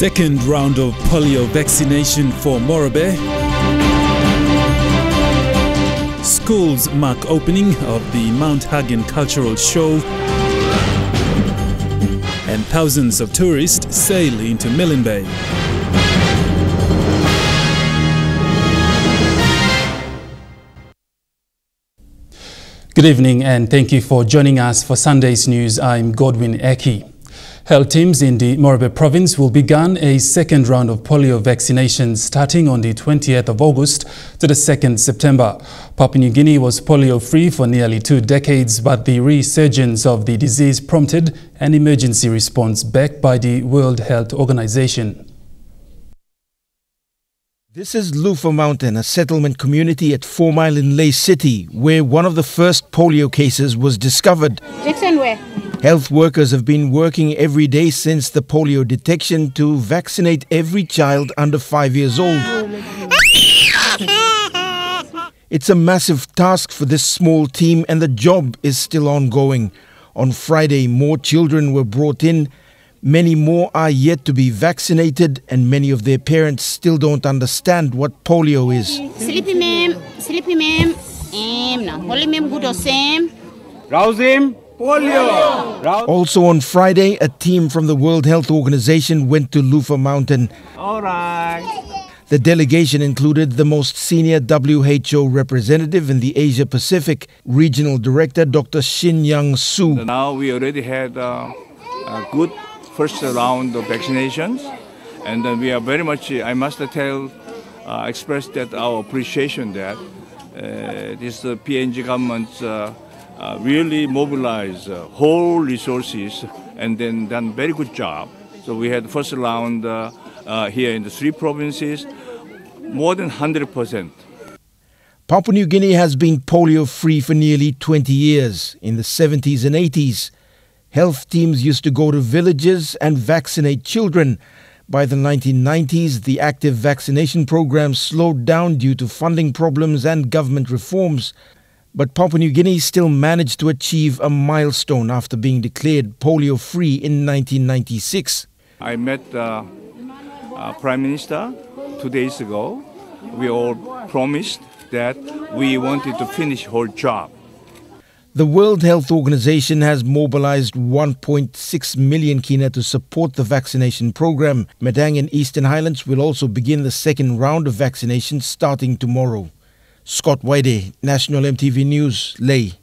Second round of polio vaccination for Morobe. Schools mark opening of the Mount Hagen Cultural Show. And thousands of tourists sail into Milne Bay. Good evening and thank you for joining us for Sunday's news. I'm Godwin Eki. Health teams in the Morobe province will begin a second round of polio vaccination starting on the 20th of August to the 2nd September. Papua New Guinea was polio-free for nearly 2 decades, but the resurgence of the disease prompted an emergency response backed by the World Health Organization. This is Lufa Mountain, a settlement community at 4 Mile in Lay City, where one of the first polio cases was discovered. Jackson, where? Health workers have been working every day since the polio detection to vaccinate every child under 5 years old. It's a massive task for this small team and the job is still ongoing. On Friday, more children were brought in. Many more are yet to be vaccinated and many of their parents still don't understand what polio is. Sleepy ma'am, no, holy ma'am, good or same. Rouse him, polio. Also on Friday, a team from the World Health Organization went to Lufa Mountain. All right. The delegation included the most senior WHO representative in the Asia Pacific, Regional Director Dr. Shin Young Soo. Now we already had a good first round of vaccinations, and we are very much, I must express that our appreciation that this PNG government really mobilized whole resources and then done very good job. So we had the first round here in the 3 provinces, more than 100%. Papua New Guinea has been polio-free for nearly 20 years. In the 70s and 80s, health teams used to go to villages and vaccinate children. By the 1990s, the active vaccination program slowed down due to funding problems and government reforms. But Papua New Guinea still managed to achieve a milestone after being declared polio-free in 1996. I met Prime Minister 2 days ago. We all promised that we wanted to finish whole job. The World Health Organization has mobilized 1.6 million kina to support the vaccination program. Madang and Eastern Highlands will also begin the second round of vaccination starting tomorrow. Scott Waide, National EMTV News, Lay.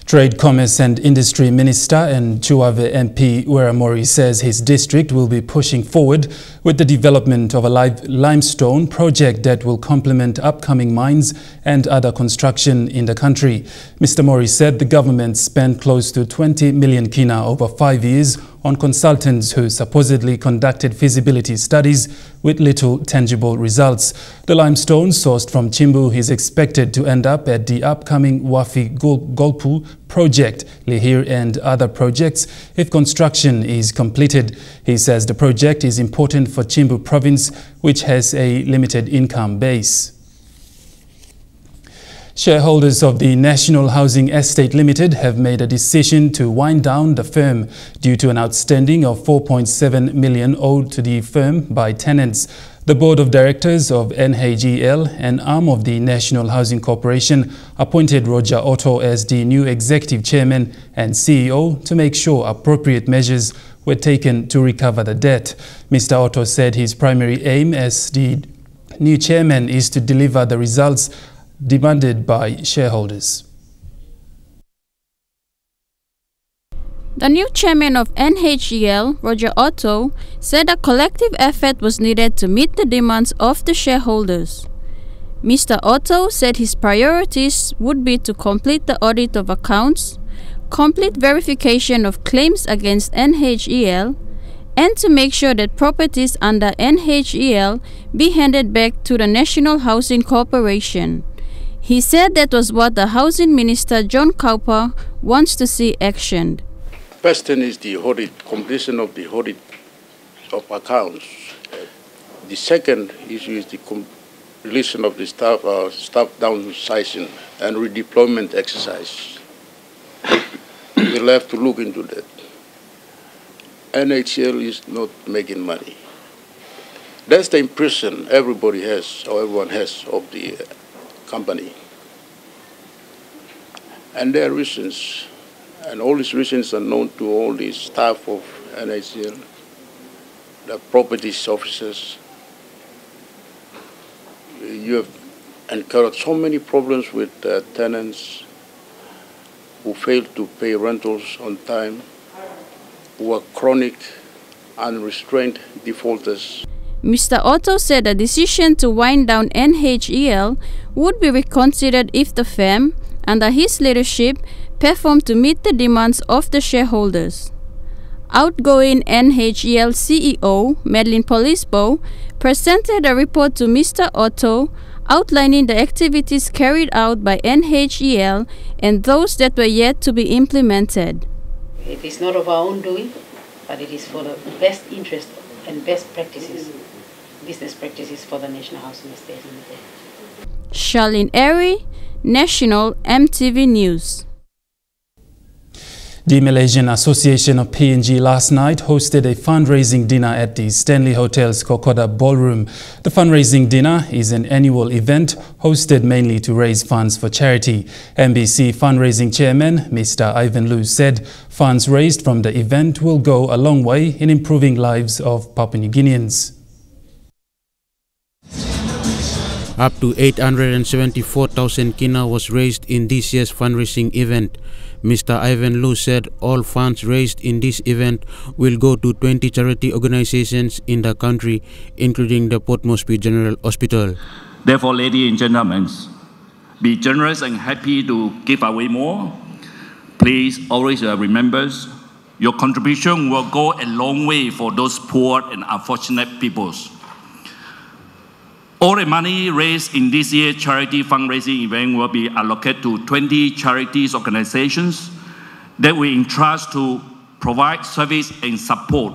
Trade, Commerce and Industry Minister and Chuave MP Weramori says his district will be pushing forward with the development of a limestone project that will complement upcoming mines and other construction in the country. Mr. Mori said the government spent close to 20 million kina over 5 years on consultants who supposedly conducted feasibility studies with little tangible results. The limestone sourced from Chimbu is expected to end up at the upcoming Wafi Golpu project, Lihir and other projects if construction is completed. He says the project is important for Chimbu province, which has a limited income base. Shareholders of the National Housing Estate Limited have made a decision to wind down the firm due to an outstanding of 4.7 million owed to the firm by tenants. The Board of Directors of NHEL, an arm of the National Housing Corporation, appointed Roger Otto as the new Executive Chairman and CEO to make sure appropriate measures were taken to recover the debt. Mr. Otto said his primary aim as the new chairman is to deliver the results demanded by shareholders. The new chairman of NHEL, Roger Otto, said a collective effort was needed to meet the demands of the shareholders. Mr. Otto said his priorities would be to complete the audit of accounts, complete verification of claims against NHEL, and to make sure that properties under NHEL be handed back to the National Housing Corporation. He said that was what the Housing Minister John Cowper wants to see actioned. First thing is the audit, completion of the audit of accounts. The second issue is the completion of the staff downsizing and redeployment exercise. We'll have to look into that. NHL is not making money. That's the impression everybody has, or everyone has, of the company. And there are reasons, and all these reasons are known to all the staff of NHL, the properties officers. You have encountered so many problems with tenants who fail to pay rentals on time, who are chronic, unrestrained defaulters. Mr. Otto said the decision to wind down NHEL would be reconsidered if the firm, under his leadership, performed to meet the demands of the shareholders. Outgoing NHEL CEO Madeline Polisbo presented a report to Mr. Otto outlining the activities carried out by NHEL and those that were yet to be implemented. It is not of our own doing, but it is for the best interest and best practices, business practices for the National Housing Estate Limited. Charlene Airy, National EMTV News. The Malaysian Association of PNG last night hosted a fundraising dinner at the Stanley Hotel's Kokoda Ballroom. The fundraising dinner is an annual event hosted mainly to raise funds for charity. MBC fundraising chairman Mr. Ivan Lu said funds raised from the event will go a long way in improving lives of Papua New Guineans. Up to 874,000 kina was raised in this year's fundraising event. Mr. Ivan Lu said all funds raised in this event will go to 20 charity organizations in the country, including the Port Moresby General Hospital. Therefore, ladies and gentlemen, be generous and happy to give away more. Please always remember, your contribution will go a long way for those poor and unfortunate peoples. All the money raised in this year's charity fundraising event will be allocated to 20 charities organizations that we entrust to provide service and support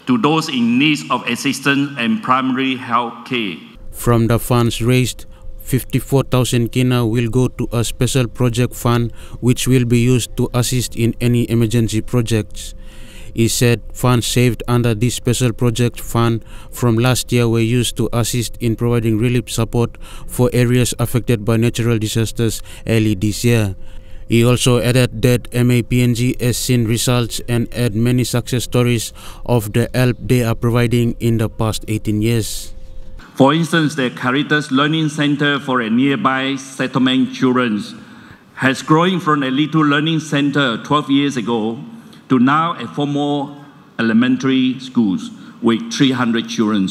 to those in need of assistance and primary health care. From the funds raised, 54,000 kina will go to a special project fund which will be used to assist in any emergency projects. He said funds saved under this special project fund from last year were used to assist in providing relief support for areas affected by natural disasters early this year. He also added that MAPNG has seen results and had many success stories of the help they are providing in the past 18 years. For instance, the Caritas Learning Center for a nearby settlement children has grown from a little learning center 12 years ago to now a formal elementary schools with 300 children.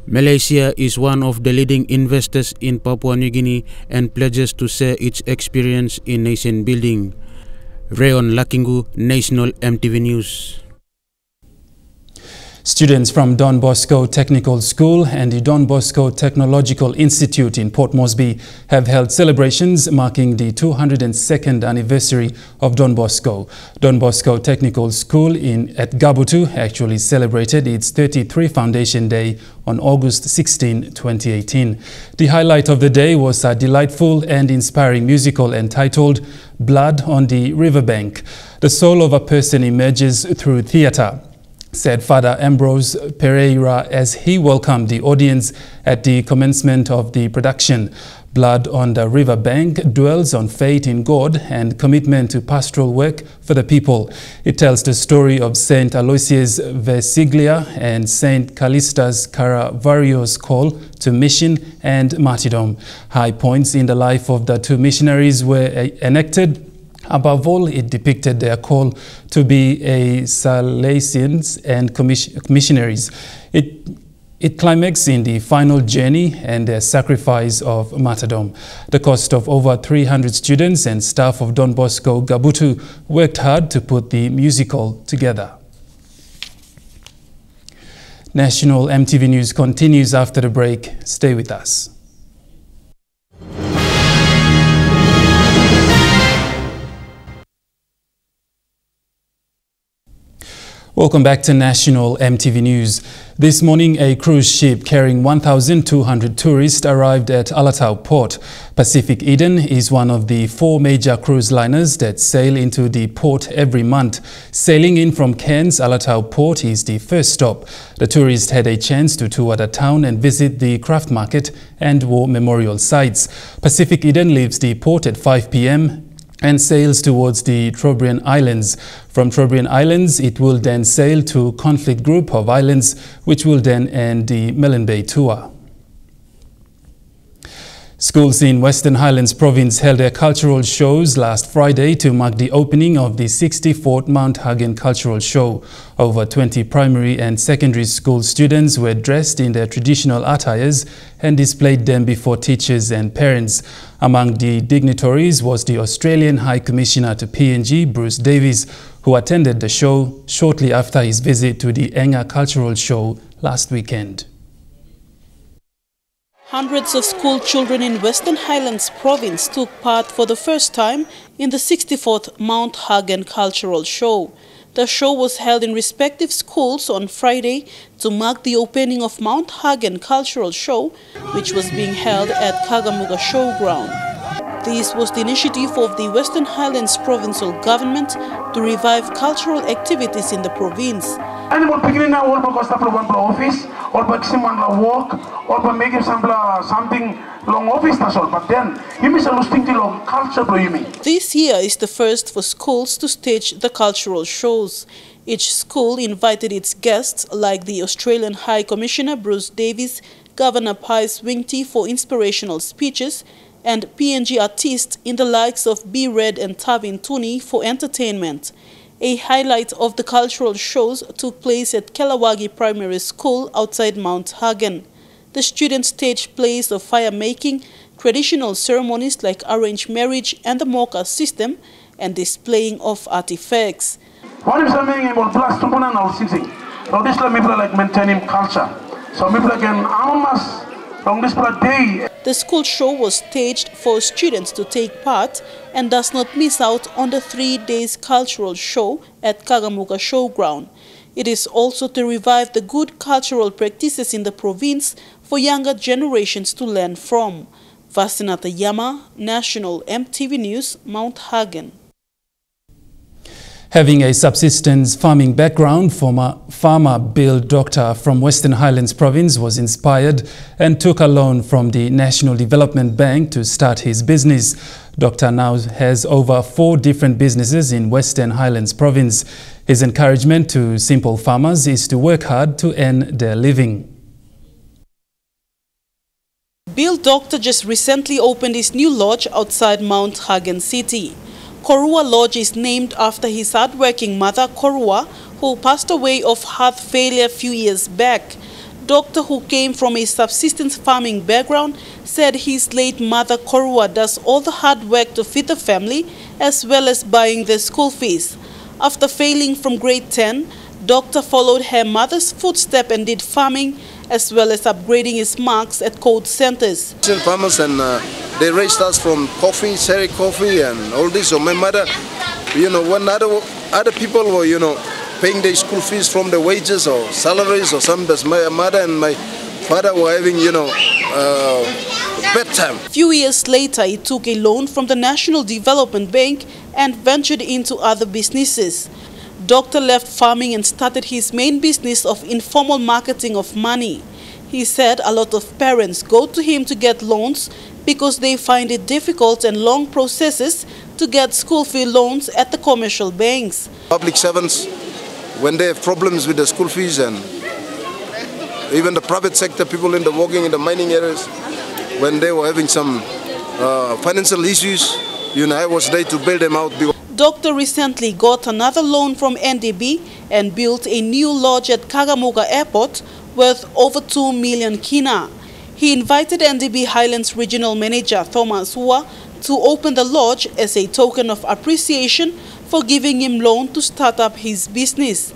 Malaysia is one of the leading investors in Papua New Guinea and pledges to share its experience in nation building. Rayon Lakingu, National EMTV News. Students from Don Bosco Technical School and the Don Bosco Technological Institute in Port Moresby have held celebrations marking the 202nd anniversary of Don Bosco. Don Bosco Technical School at Gabutu actually celebrated its 33rd Foundation Day on August 16, 2018. The highlight of the day was a delightful and inspiring musical entitled Blood on the Riverbank. The soul of a person emerges through theatre, said Father Ambrose Pereira as he welcomed the audience at the commencement of the production. Blood on the Riverbank dwells on faith in God and commitment to pastoral work for the people. It tells the story of Saint Aloysius Versiglia and Saint Callistus Caravario's call to mission and martyrdom. High points in the life of the two missionaries were enacted. Above all, it depicted their call to be a Salesians and missionaries. It climaxed in the final journey and their sacrifice of martyrdom. The cost of over 300 students and staff of Don Bosco Gabutu worked hard to put the musical together. National EMTV News continues after the break. Stay with us. Welcome back to National EMTV News. This morning, a cruise ship carrying 1,200 tourists arrived at Alatau Port. Pacific Eden is one of the 4 major cruise liners that sail into the port every month. Sailing in from Cairns, Alatau Port is the first stop. The tourists had a chance to tour the town and visit the craft market and war memorial sites. Pacific Eden leaves the port at 5 p.m. and sails towards the Trobriand Islands. From Trobriand Islands, it will then sail to Conflict Group of Islands, which will then end the Milne Bay tour. Schools in Western Highlands Province held their cultural shows last Friday to mark the opening of the 64th Mount Hagen Cultural Show. Over 20 primary and secondary school students were dressed in their traditional attires and displayed them before teachers and parents. Among the dignitaries was the Australian High Commissioner to PNG, Bruce Davies, who attended the show shortly after his visit to the Enga Cultural Show last weekend. Hundreds of school children in Western Highlands Province took part for the first time in the 64th Mount Hagen Cultural Show. The show was held in respective schools on Friday to mark the opening of Mount Hagen Cultural Show, which was being held at Kagamuga Showground. This was the initiative of the Western Highlands Provincial Government to revive cultural activities in the province. This year is the first for schools to stage the cultural shows. Each school invited its guests, like the Australian High Commissioner Bruce Davies, Governor Pius Wingti for inspirational speeches, and PNG artists in the likes of B. Red and Tavin Tuni for entertainment. A highlight of the cultural shows took place at Kelawagi Primary School outside Mount Hagen. The students staged plays of fire making, traditional ceremonies like arranged marriage and the Moka system, and displaying of artifacts. The school show was staged for students to take part and does not miss out on the 3 days cultural show at Kagamuga Showground. It is also to revive the good cultural practices in the province for younger generations to learn from. Vasinata Yama, National EMTV News, Mount Hagen. Having a subsistence farming background, former farmer Bill Doctor from Western Highlands Province was inspired and took a loan from the National Development Bank to start his business. Doctor now has over 4 different businesses in Western Highlands Province. His encouragement to simple farmers is to work hard to earn their living. Bill Doctor just recently opened his new lodge outside Mount Hagen City. Korua Lodge is named after his hard-working mother, Korua, who passed away of heart failure a few years back. Doctor, who came from a subsistence farming background, said his late mother, Korua, does all the hard work to feed the family as well as buying their school fees. After failing from grade 10, Doctor followed her mother's footsteps and did farming as well as upgrading his marks at code centers. Farmers and they raised us from coffee, cherry coffee and all this. So my mother, when other people were, paying their school fees from the wages or salaries or something, my mother and my father were having, bedtime. A few years later, he took a loan from the National Development Bank and ventured into other businesses. Doctor left farming and started his main business of informal marketing of money. He said a lot of parents go to him to get loans because they find it difficult and long processes to get school fee loans at the commercial banks. Public servants, when they have problems with the school fees, and even the private sector, people working in the mining areas, when they were having some financial issues, I was there to bail them out. Doctor recently got another loan from NDB and built a new lodge at Kagamuga Airport worth over 2 million kina. He invited NDB Highlands Regional Manager Thomas Hua to open the lodge as a token of appreciation for giving him loan to start up his business.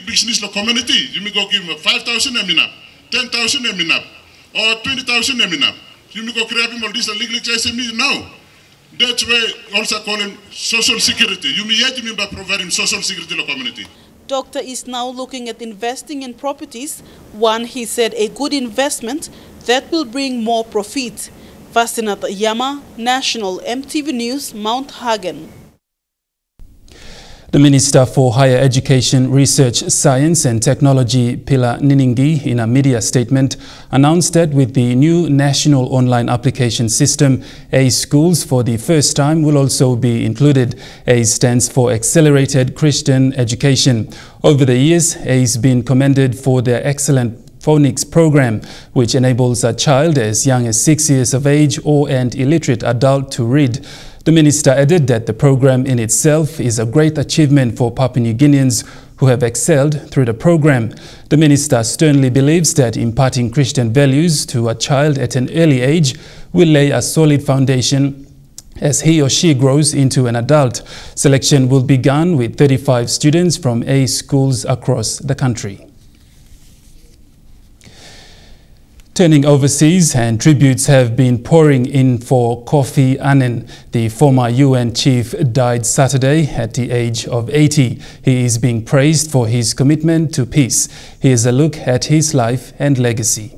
Business community, you may go give 5,000 eminap, 10,000 eminap, or 20,000 eminap. You may go grab him all this legal SME now. That's why also call him social security. You may by providing social security to the community. Doctor is now looking at investing in properties, one, he said, a good investment that will bring more profit. Vasinat Yama, National EMTV News, Mount Hagen. The Minister for Higher Education, Research, Science and Technology, Pila Niningi, in a media statement, announced that with the new National Online Application System, ACE schools for the first time will also be included. ACE stands for Accelerated Christian Education. Over the years, ACE has been commended for their excellent phonics program, which enables a child as young as 6 years of age or an illiterate adult to read. The minister added that the program in itself is a great achievement for Papua New Guineans who have excelled through the program. The minister sternly believes that imparting Christian values to a child at an early age will lay a solid foundation as he or she grows into an adult. Selection will begin with 35 students from ACE schools across the country. Turning overseas, and tributes have been pouring in for Kofi Annan. The former UN chief died Saturday at the age of 80. He is being praised for his commitment to peace. Here's a look at his life and legacy.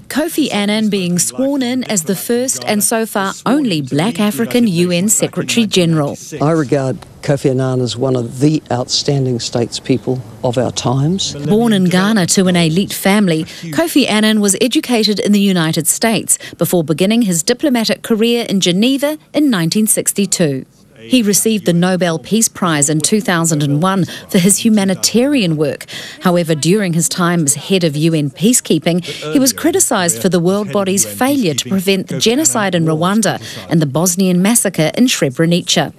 Kofi Annan being sworn in as the first and so far only black African UN Secretary General. I regard Kofi Annan as one of the outstanding statespeople of our times. Born in Ghana to an elite family, Kofi Annan was educated in the United States before beginning his diplomatic career in Geneva in 1962. He received the Nobel Peace Prize in 2001 for his humanitarian work. However, during his time as head of UN peacekeeping, he was criticised for the world body's failure to prevent the genocide in Rwanda and the Bosnian massacre in Srebrenica.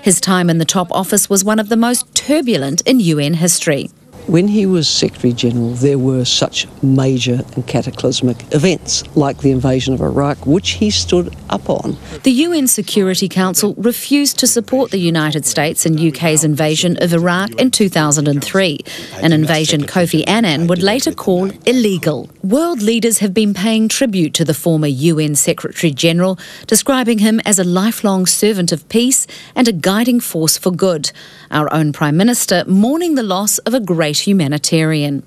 His time in the top office was one of the most turbulent in UN history. When he was Secretary General, there were such major and cataclysmic events like the invasion of Iraq, which he stood up on. The UN Security Council refused to support the United States and UK's invasion of Iraq in 2003, an invasion Kofi Annan would later call illegal. World leaders have been paying tribute to the former UN Secretary General, describing him as a lifelong servant of peace and a guiding force for good. Our own Prime Minister mourning the loss of a great humanitarian.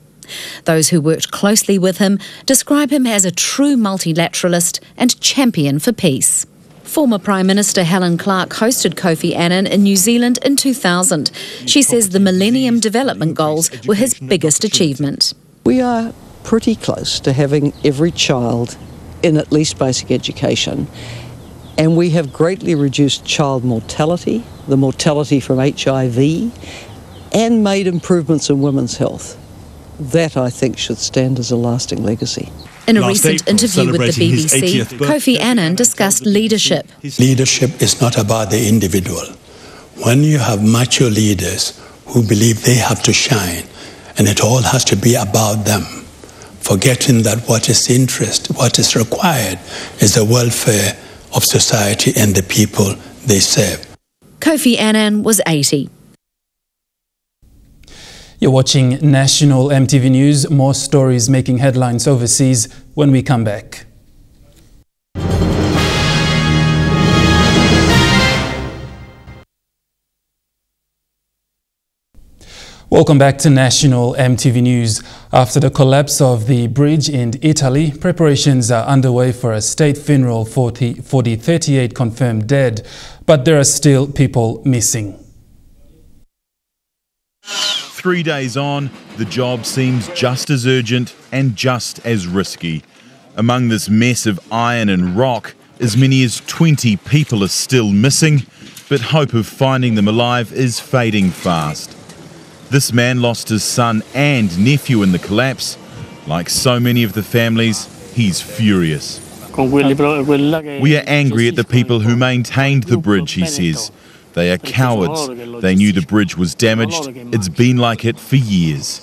Those who worked closely with him describe him as a true multilateralist and champion for peace. Former Prime Minister Helen Clark hosted Kofi Annan in New Zealand in 2000. She says the Millennium Development Goals were his biggest achievement. We are pretty close to having every child in at least basic education, and we have greatly reduced child mortality, the mortality from HIV, and made improvements in women's health. That, I think, should stand as a lasting legacy. In a recent interview with the BBC, Kofi Annan discussed leadership. Leadership is not about the individual. When you have mature leaders who believe they have to shine, and it all has to be about them, forgetting that what is required is the welfare of society and the people they serve. Kofi Annan was 80. You're watching National EMTV News. More stories making headlines overseas when we come back. Welcome back to National EMTV News. After the collapse of the bridge in Italy, preparations are underway for a state funeral for the 38 confirmed dead, but there are still people missing. 3 days on, the job seems just as urgent and just as risky. Among this mess of iron and rock, as many as 20 people are still missing, but hope of finding them alive is fading fast. This man lost his son and nephew in the collapse. Like so many of the families, he's furious. We are angry at the people who maintained the bridge, he says. They are cowards. They knew the bridge was damaged. It's been like it for years.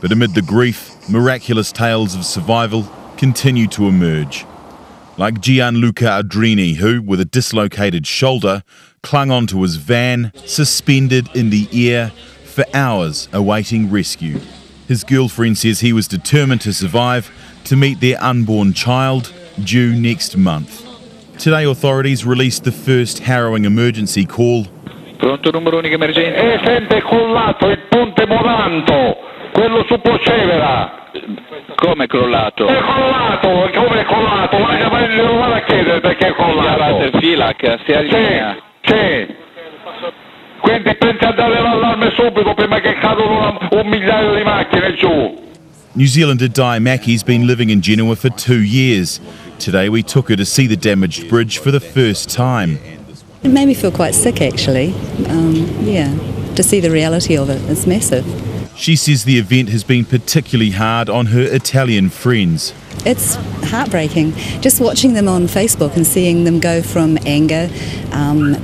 But amid the grief, miraculous tales of survival continue to emerge. Like Gianluca Adrini, who, with a dislocated shoulder, clung onto his van, suspended in the air, for hours awaiting rescue. His girlfriend says he was determined to survive, to meet their unborn child, due next month. Today, authorities released the first harrowing emergency call. Pronto, numero unico emergenza. Sente collato il ponte Modanto, quello su Pocevera. Come è crollato? È collato, come è collato? Vada a chiedere perché è collato. Sì. Quindi pensa a dare l'allarme subito prima che cadono un migliaio di macchine giù. New Zealander Di Mackey's been living in Genoa for 2 years. Today we took her to see the damaged bridge for the first time. It made me feel quite sick, actually. To see the reality of it. It's massive. She says the event has been particularly hard on her Italian friends. It's heartbreaking. Just watching them on Facebook and seeing them go from anger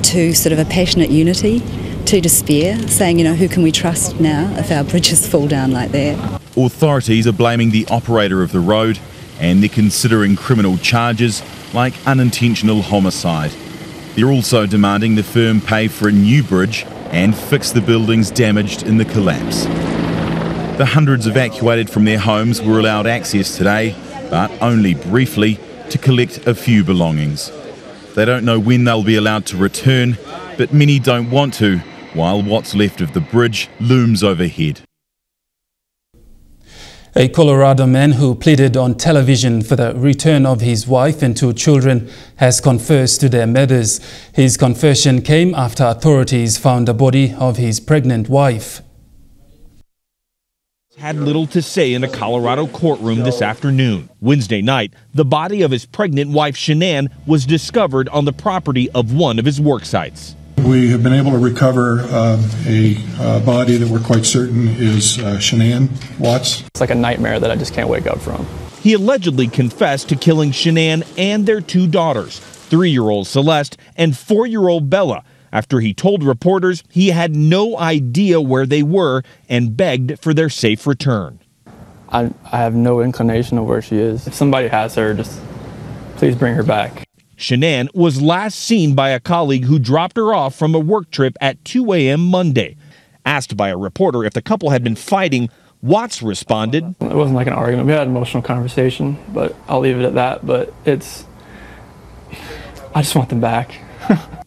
to sort of a passionate unity to despair, saying, who can we trust now if our bridges fall down like that? Authorities are blaming the operator of the road, and they're considering criminal charges like unintentional homicide. They're also demanding the firm pay for a new bridge and fix the buildings damaged in the collapse. The hundreds evacuated from their homes were allowed access today, but only briefly, to collect a few belongings. They don't know when they'll be allowed to return, but many don't want to, while what's left of the bridge looms overhead. A Colorado man who pleaded on television for the return of his wife and 2 children has confessed to their mothers. His confession came after authorities found the body of his pregnant wife. Had little to say in a Colorado courtroom this afternoon. Wednesday night, the body of his pregnant wife, Shanann, was discovered on the property of one of his work sites. We have been able to recover a body that we're quite certain is Shanann Watts. It's like a nightmare that I just can't wake up from. He allegedly confessed to killing Shanann and their 2 daughters, 3-year-old Celeste and 4-year-old Bella, after he told reporters he had no idea where they were and begged for their safe return. I have no inclination of where she is. If somebody has her, just please bring her back. Shanann was last seen by a colleague who dropped her off from a work trip at 2 a.m. Monday. Asked by a reporter if the couple had been fighting, Watts responded, "It wasn't like an argument. We had an emotional conversation, but I'll leave it at that. But I just want them back."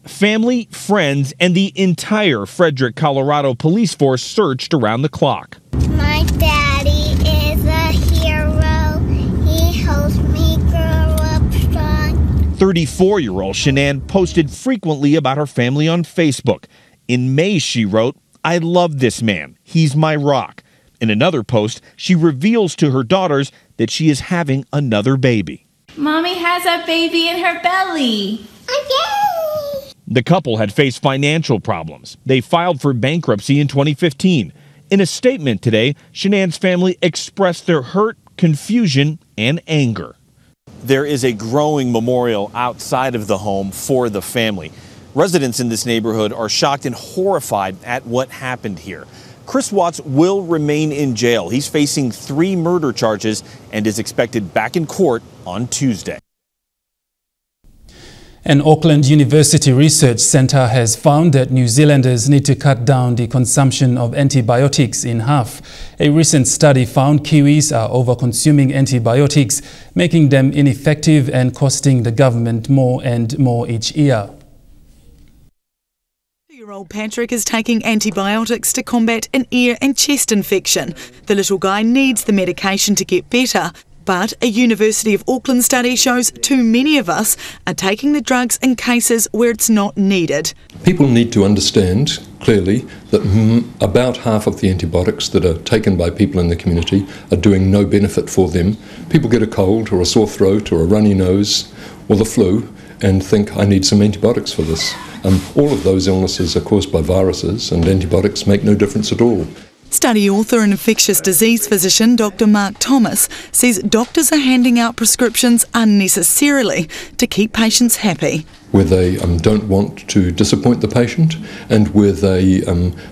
Family, friends, and the entire Frederick, Colorado police force searched around the clock. My daddy is a hero. He helps me grow up strong. 34-year-old Shanann posted frequently about her family on Facebook. In May, she wrote, "I love this man. He's my rock." In another post, she reveals to her daughters that she is having another baby. Mommy has a baby in her belly. The couple had faced financial problems. They filed for bankruptcy in 2015. In a statement today, Shanann's family expressed their hurt, confusion, and anger. There is a growing memorial outside of the home for the family. Residents in this neighborhood are shocked and horrified at what happened here. Chris Watts will remain in jail. He's facing 3 murder charges and is expected back in court on Tuesday. An Auckland University Research Centre has found that New Zealanders need to cut down the consumption of antibiotics in half. A recent study found Kiwis are over-consuming antibiotics, making them ineffective and costing the government more and more each year. 2-year-old Patrick is taking antibiotics to combat an ear and chest infection. The little guy needs the medication to get better. But a University of Auckland study shows too many of us are taking the drugs in cases where it's not needed. People need to understand clearly that about half of the antibiotics that are taken by people in the community are doing no benefit for them. People get a cold or a sore throat or a runny nose or the flu and think, I need some antibiotics for this. All of those illnesses are caused by viruses, and antibiotics make no difference at all. Study author and infectious disease physician Dr. Mark Thomas says doctors are handing out prescriptions unnecessarily to keep patients happy. Where they don't want to disappoint the patient, and where they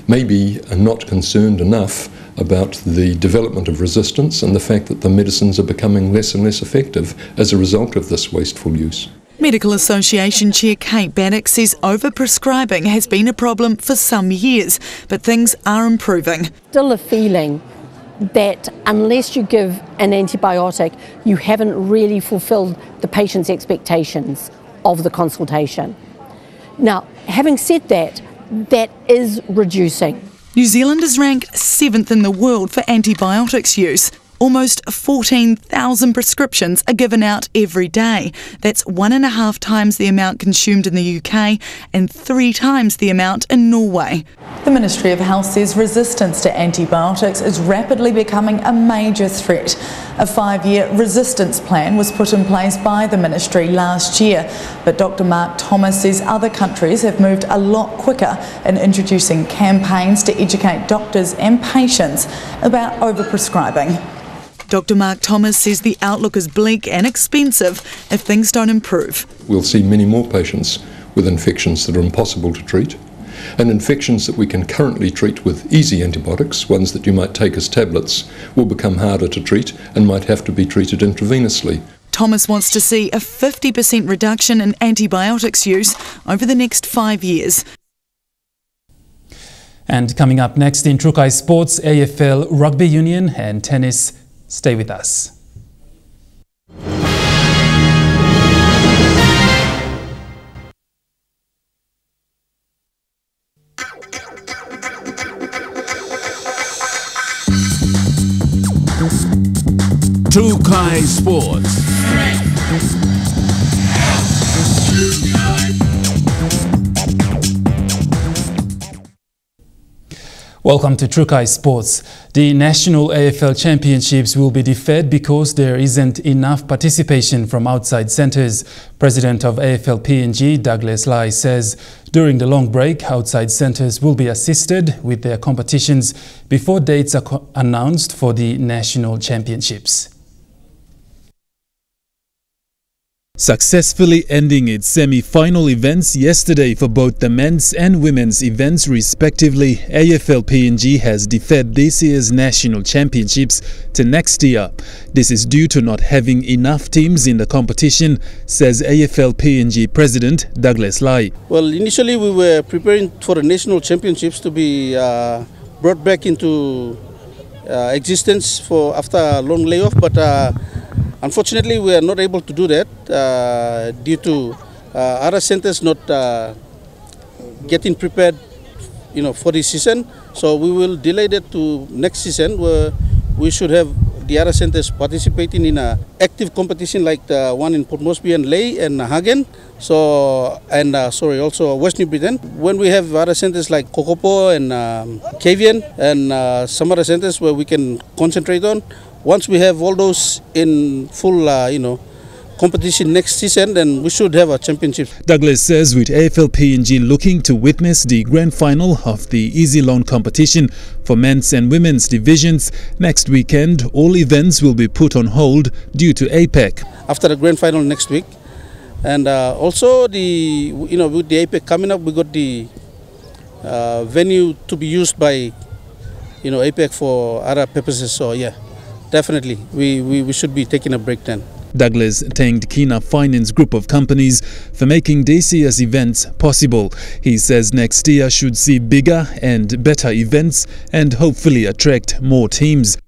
maybe are not concerned enough about the development of resistance and the fact that the medicines are becoming less and less effective as a result of this wasteful use. Medical Association Chair Kate Bannock says overprescribing has been a problem for some years, but things are improving. Still a feeling that unless you give an antibiotic, you haven't really fulfilled the patient's expectations of the consultation. Now, having said that, that is reducing. New Zealand is ranked 7th in the world for antibiotics use. Almost 14,000 prescriptions are given out every day. That's 1.5 times the amount consumed in the UK and 3 times the amount in Norway. The Ministry of Health says resistance to antibiotics is rapidly becoming a major threat. A 5-year resistance plan was put in place by the ministry last year, but Dr. Mark Thomas says other countries have moved a lot quicker in introducing campaigns to educate doctors and patients about overprescribing. Dr. Mark Thomas says the outlook is bleak and expensive if things don't improve. We'll see many more patients with infections that are impossible to treat, and infections that we can currently treat with easy antibiotics, ones that you might take as tablets, will become harder to treat and might have to be treated intravenously. Thomas wants to see a 50% reduction in antibiotics use over the next 5 years. And coming up next in Trukai Sports, AFL, Rugby Union and tennis. Stay with us. Trukai Sports. Welcome to Trukai Sports. The National AFL Championships will be deferred because there isn't enough participation from outside centres. President of AFL PNG, Douglas Lai, says during the long break, outside centres will be assisted with their competitions before dates are announced for the National Championships. Successfully ending its semi-final events yesterday for both the men's and women's events respectively, AFL PNG has deferred this year's national championships to next year. This is due to not having enough teams in the competition, says AFL PNG President Douglas Lai. Well, initially we were preparing for the national championships to be brought back into existence for after a long layoff, but unfortunately, we are not able to do that due to other centres not getting prepared, for this season. So we will delay that to next season, where we should have the other centres participating in an active competition like the one in Port Moresby and Lae and Hagen. So also West New Britain. When we have other centres like Kokopo and Kavian and some other centres where we can concentrate on. Once we have all those in full, competition next season, then we should have a championship. Douglas says with AFL PNG looking to witness the grand final of the Easy Loan competition for men's and women's divisions next weekend, all events will be put on hold due to APEC. After the grand final next week, and also with the APEC coming up, we got the venue to be used by, APEC for other purposes. So yeah. Definitely, we should be taking a break then. Douglas thanked Kina Finance Group of companies for making this year's events possible. He says next year should see bigger and better events and hopefully attract more teams.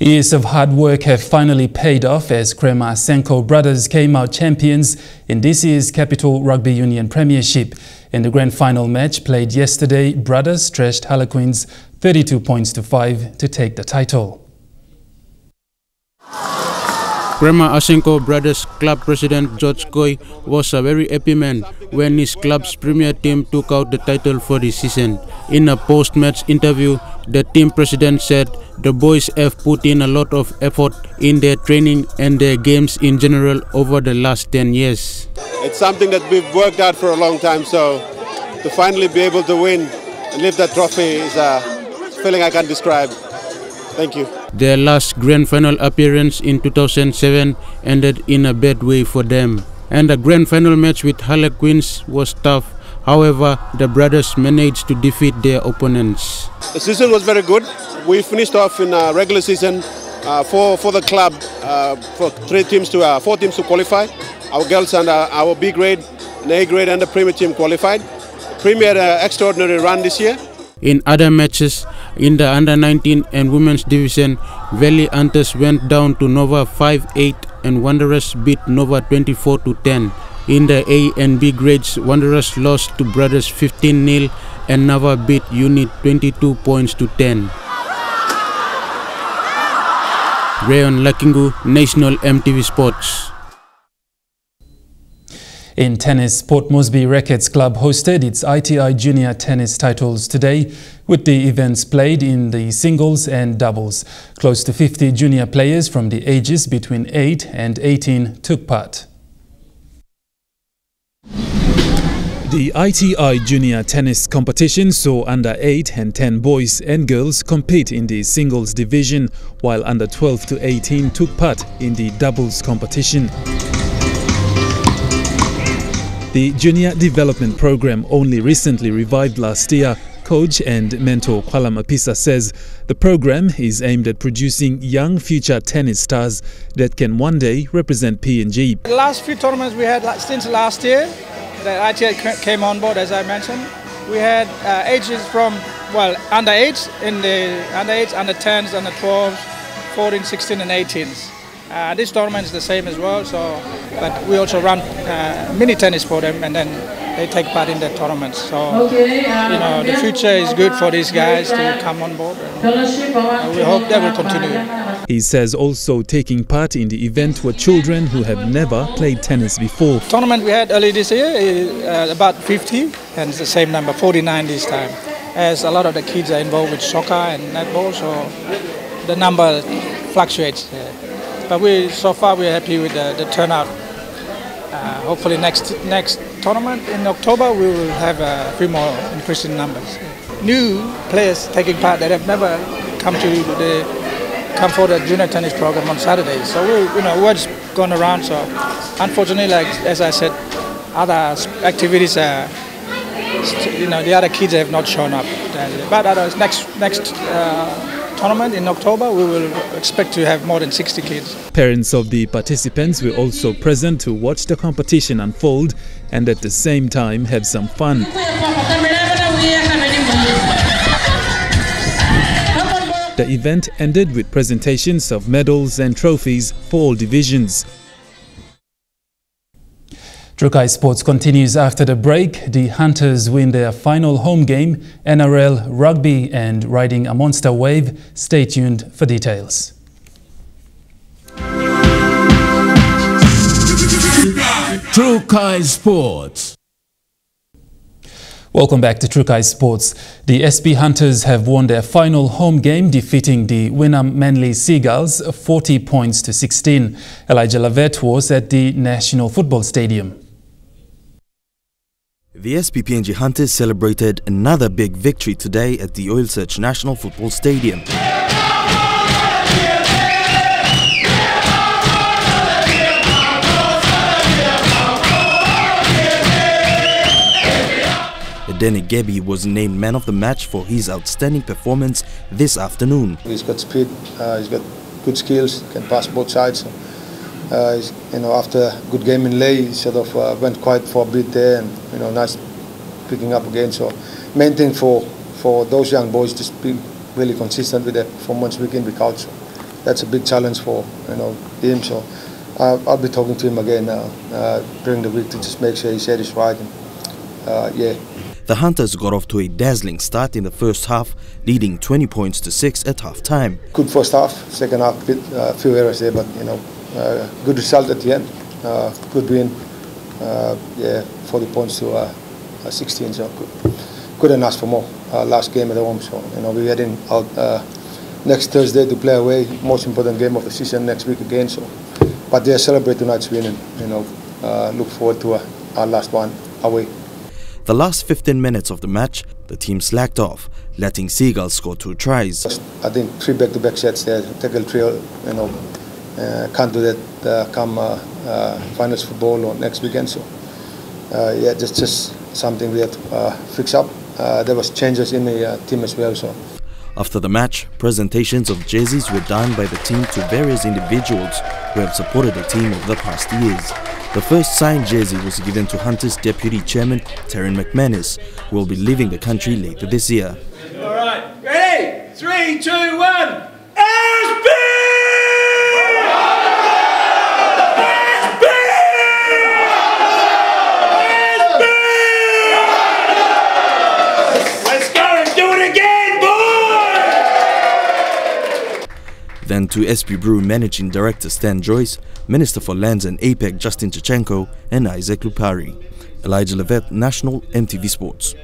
Years of hard work have finally paid off as Krema Senko brothers came out champions in this year's Capital Rugby Union Premiership. In the grand final match played yesterday, brothers thrashed Harlequins 32 points to 5 to take the title. Krema Asenko Brothers Club President George Koi was a very happy man when his club's premier team took out the title for the season. In a post-match interview, the team president said the boys have put in a lot of effort in their training and their games in general over the last 10 years. It's something that we've worked out for a long time, so to finally be able to win and lift that trophy is a feeling I can't describe. Thank you. Their last grand final appearance in 2007 ended in a bad way for them. And the grand final match with Harlequins was tough. However, the brothers managed to defeat their opponents. The season was very good. We finished off in a regular season for the club for 4 teams to qualify. Our girls and our B grade, and A grade and the Premier team qualified. Premier had an extraordinary run this year. In other matches, in the under-19 and women's division, Valley Hunters went down to Nova 5-8 and Wanderers beat Nova 24-10. In the A and B grades, Wanderers lost to Brothers 15-0 and Nova beat Unit 22 points to 10. Rayon Lakingu, National EMTV Sports. In tennis, Port Moresby Rackets Club hosted its ITI Junior Tennis titles today, with the events played in the singles and doubles. Close to 50 junior players from the ages between 8 and 18 took part. The ITI Junior Tennis competition saw under 8 and 10 boys and girls compete in the singles division, while under 12 to 18 took part in the doubles competition. The Junior Development Program, only recently revived last year, coach and mentor Kwala Mapisa says the program is aimed at producing young future tennis stars that can one day represent PNG. The last few tournaments we had since last year, that ITI came on board, as I mentioned. We had ages from, well, under 8, in the under 8, under 10s, under 12s, 14, 16 and 18s. This tournament is the same as well, but we also run mini tennis for them, and then they take part in the tournaments. So, the future is good for these guys to come on board. And we hope they will continue. He says also taking part in the event were children who have never played tennis before. The tournament we had early this year is about 50, and it's the same number, 49 this time. As a lot of the kids are involved with soccer and netball, so the number fluctuates. But so far we're happy with the turnout. Hopefully next tournament in October we will have a few more increasing numbers. New players taking part that have never come for the junior tennis program on Saturdays. So we're just going around. So unfortunately, like as I said, other activities are, the other kids have not shown up. But next tournament in October, we will expect to have more than 60 kids. Parents of the participants were also present to watch the competition unfold and at the same time have some fun. The event ended with presentations of medals and trophies for all divisions. Trukai Sports continues after the break. The Hunters win their final home game, NRL Rugby and riding a monster wave. Stay tuned for details. Trukai Sports. Welcome back to Trukai Sports. The SP Hunters have won their final home game, defeating the Wynnum Manly Seagulls 40 points to 16. Elijah Lavette was at the National Football Stadium. The SPPNG Hunters celebrated another big victory today at the Oil Search National Football Stadium. Danny Gebbie was named man of the match for his outstanding performance this afternoon. He's got speed, he's got good skills, can pass both sides. After a good game in Ley, he sort of went quiet for a bit there, and nice picking up again. So main thing for those young boys to be really consistent with their performance week in, week out. So that's a big challenge for him. So I'll be talking to him again during the week to just make sure his head is right. And, The Hunters got off to a dazzling start in the first half, leading 20 points to 6 at half-time. Good first half, second half, a few errors there, but good result at the end. Good win. 40 points to 16. So couldn't ask for more. Last game at home, so we're heading out next Thursday to play away. Most important game of the season next week again. So, but they celebrate tonight's win and look forward to our last one away. The last 15 minutes of the match, the team slacked off, letting Seagulls score 2 tries. I think 3 back-to-back sets there, tackle trio, can't do that come finals football or next weekend. So, just something we have to fix up. There was changes in the team as well. So. After the match, presentations of jerseys were done by the team to various individuals who have supported the team over the past years. The first signed jersey was given to Hunters Deputy Chairman Taryn McManus, who will be leaving the country later this year. All right, ready? 3, 2, 1. SP! and to SP Brew Managing Director Stan Joyce, Minister for Lands and APEC Justin Chachenko and Isaac Lupari. Elijah Levet, National EMTV Sports.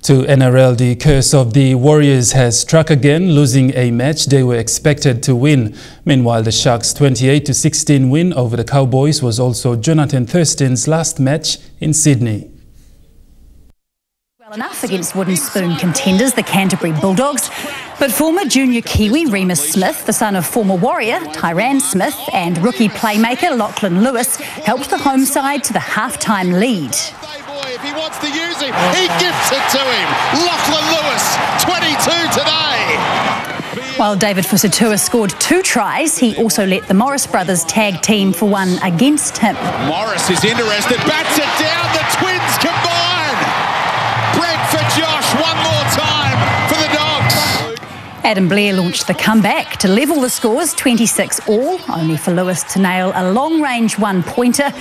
To NRL, the curse of the Warriors has struck again, losing a match they were expected to win. Meanwhile, the Sharks' 28-16 win over the Cowboys was also Jonathan Thurston's last match in Sydney. Well enough against wooden spoon contenders, the Canterbury Bulldogs. But former junior Kiwi Remus Smith, the son of former Warrior Tyran Smith, and rookie playmaker Lachlan Lewis helped the home side to the half-time lead. If he wants to use him, he gives it to him. Lachlan Lewis, 22 today. While David Fusatua scored 2 tries, he also let the Morris brothers tag team for one against him. Morris is interested, bats it down, the Twins combine. Brent for Josh, one more time for the Dogs. Adam Blair launched the comeback to level the scores 26-all, only for Lewis to nail a long-range one-pointer,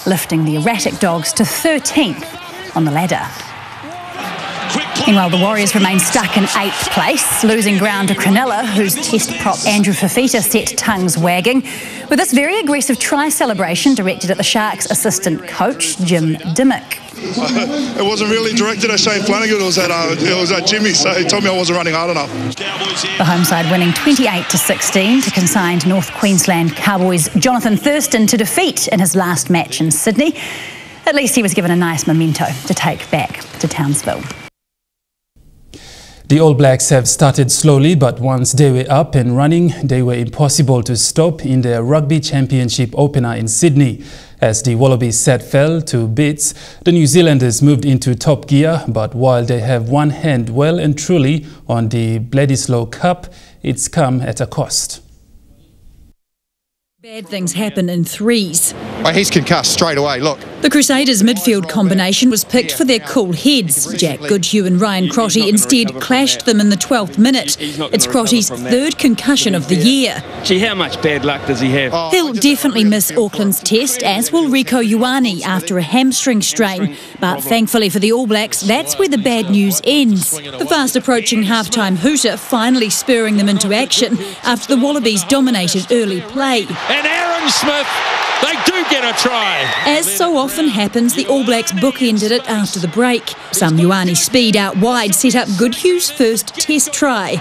lifting the erratic Dogs to 13th on the ladder. Meanwhile, the Warriors remain stuck in 8th place, losing ground to Cronulla, whose test prop Andrew Fafita set tongues wagging, with this very aggressive try celebration directed at the Sharks' assistant coach, Jim Dimmock. It wasn't really directed at Shane Flanagan, it was at Jimmy, so he told me I wasn't running hard enough. The home side winning 28-16 to consigned North Queensland Cowboys' Jonathan Thurston to defeat in his last match in Sydney. At least he was given a nice memento to take back to Townsville. The All Blacks have started slowly, but once they were up and running, they were impossible to stop in their Rugby Championship opener in Sydney. As the Wallabies set fell to bits, the New Zealanders moved into top gear, but while they have one hand well and truly on the Bledisloe Cup, it's come at a cost. Bad things happen in threes. Oh, he's concussed straight away, look. The Crusaders' midfield combination was picked for their cool heads. Jack Goodhue and Ryan Crotty instead clashed them in the 12th minute. It's Crotty's 3rd concussion of the year. Gee, how much bad luck does he have? He'll definitely miss Auckland's test, as will Rieko Ioane after a hamstring strain. But thankfully for the All Blacks, that's where the bad news ends. The fast-approaching half-time hooter finally spurring them into action after the Wallabies dominated early play. And Aaron Smith, they do get a try. As so often happens, the All Blacks bookended it after the break. Some Ioane speed out wide set up Goodhue's first test try.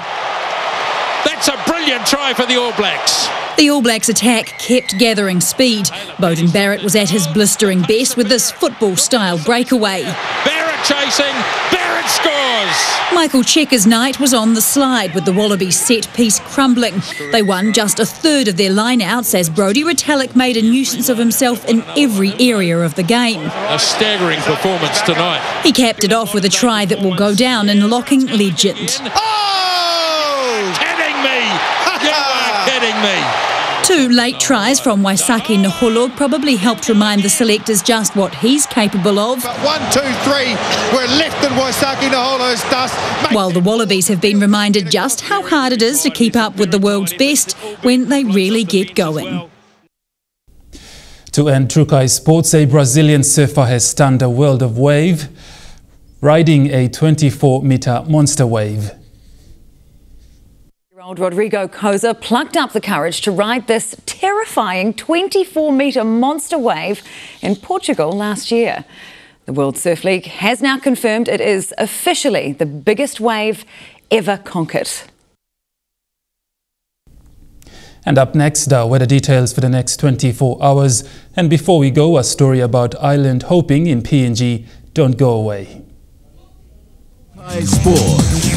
That's a brilliant try for the All Blacks. The All Blacks attack kept gathering speed. Beauden Barrett was at his blistering best with this football-style breakaway. Barrett chasing, Barrett scores! Michael Checker's night was on the slide with the Wallabies set-piece crumbling. They won just 1/3 of their line-outs as Brodie Retallick made a nuisance of himself in every area of the game. A staggering performance tonight. He capped it off with a try that will go down in locking legend. Oh! Kidding me! You are kidding me! 2 late tries from Waisake Naholo probably helped remind the selectors just what he's capable of. 1, 2, 3, we're left in Waisake Naholo's dust. While the Wallabies have been reminded just how hard it is to keep up with the world's best when they really get going. To end Trukai Sports, a Brazilian surfer has stunned a world of wave, riding a 24-metre monster wave. Rodrigo Coza plucked up the courage to ride this terrifying 24-metre monster wave in Portugal last year. The World Surf League has now confirmed it is officially the biggest wave ever conquered. And up next, the weather details for the next 24 hours. And before we go, a story about island hopping in PNG. Don't go away. Sports.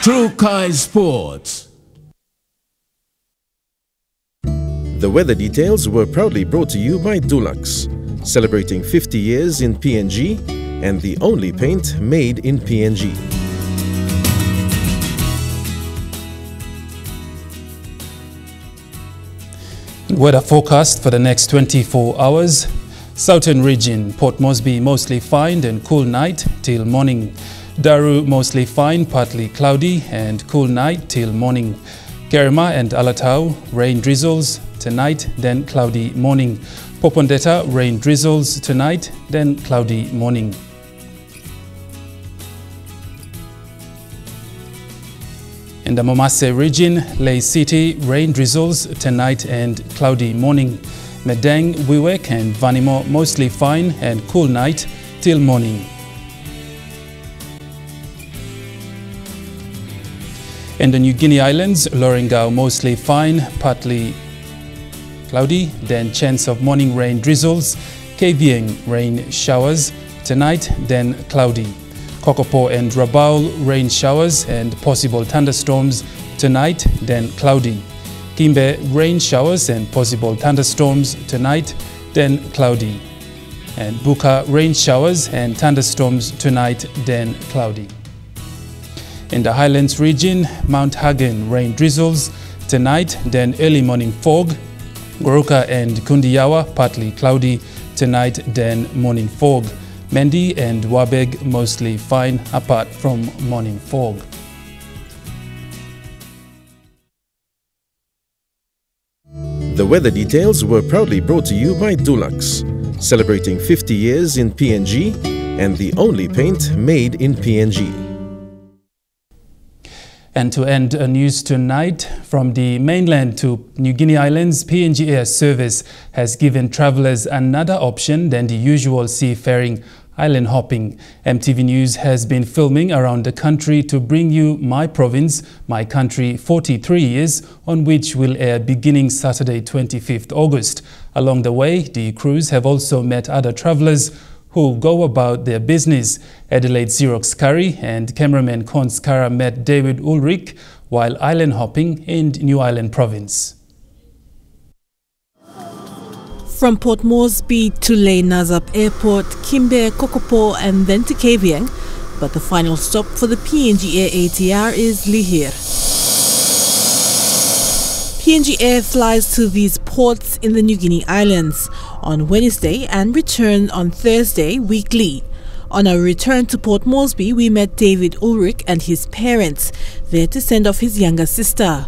Trukai Sports. The weather details were proudly brought to you by Dulux, celebrating 50 years in PNG and the only paint made in PNG. Weather forecast for the next 24 hours. Southern region, Port Moresby mostly fine and cool night till morning. Daru mostly fine, partly cloudy and cool night till morning. Kerema and Alatau, rain drizzles tonight, then cloudy morning. Popondetta, rain drizzles tonight, then cloudy morning. In the Momase region, Ley City, rain drizzles tonight and cloudy morning. Medang, Wewak and Vanimo, mostly fine and cool night till morning. In the New Guinea Islands, Lorengau, mostly fine, partly cloudy, then chance of morning rain drizzles. Kavieng, rain showers tonight, then cloudy. Kokopo and Rabaul, rain showers and possible thunderstorms tonight, then cloudy. Kimbe, rain showers and possible thunderstorms tonight, then cloudy. And Buka, rain showers and thunderstorms tonight, then cloudy. In the Highlands region, Mount Hagen, rain drizzles tonight, then early morning fog. Goroka and Kundiawa, partly cloudy tonight, then morning fog. Mendi and Wabeg, mostly fine apart from morning fog. The weather details were proudly brought to you by Dulux, celebrating 50 years in PNG and the only paint made in PNG. And to end news tonight, from the mainland to New Guinea Islands, PNG Air Service has given travellers another option than the usual seafaring island hopping. EMTV News has been filming around the country to bring you My Province, My Country 43 Years, on which will air beginning Saturday 25th August. Along the way, the crews have also met other travellers who go about their business. Adelaide Xerox Curry and cameraman Con Skara met David Ulrich while island hopping in New Island Province. From Port Moresby to Ley Nazap Airport, Kimbe, Kokopo and then to Kavieng, but the final stop for the PNG Air ATR is Lihir. PNG Air flies to these ports in the New Guinea Islands on Wednesday and return on Thursday weekly. On our return to Port Moresby, we met David Ulrich and his parents, there to send off his younger sister.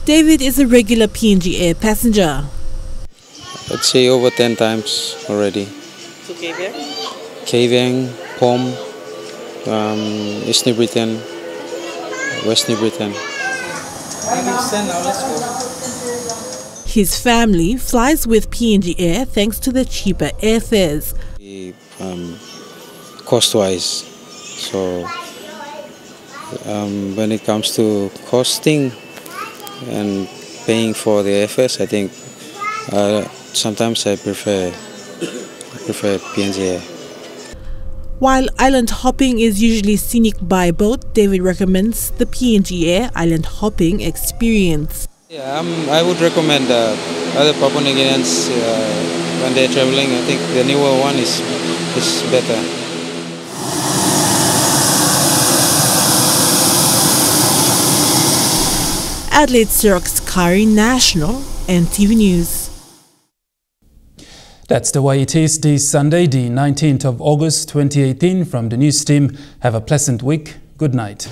David is a regular PNG Air passenger. I'd say over 10 times already. To Kavieng? Kavieng, Pom, East New Britain, West New Britain. His family flies with PNG Air thanks to the cheaper airfares. Cost-wise, so when it comes to costing and paying for the airfares, I think sometimes I prefer PNG Air. While island hopping is usually scenic by boat, David recommends the PNG Air island hopping experience. Yeah, I would recommend other Papua New Guineans when they're traveling. I think the newer one is better. Adelaide Xerox Curry, National, EMTV News. That's the way it is this Sunday, the 19th of August 2018. From the news team, have a pleasant week. Good night.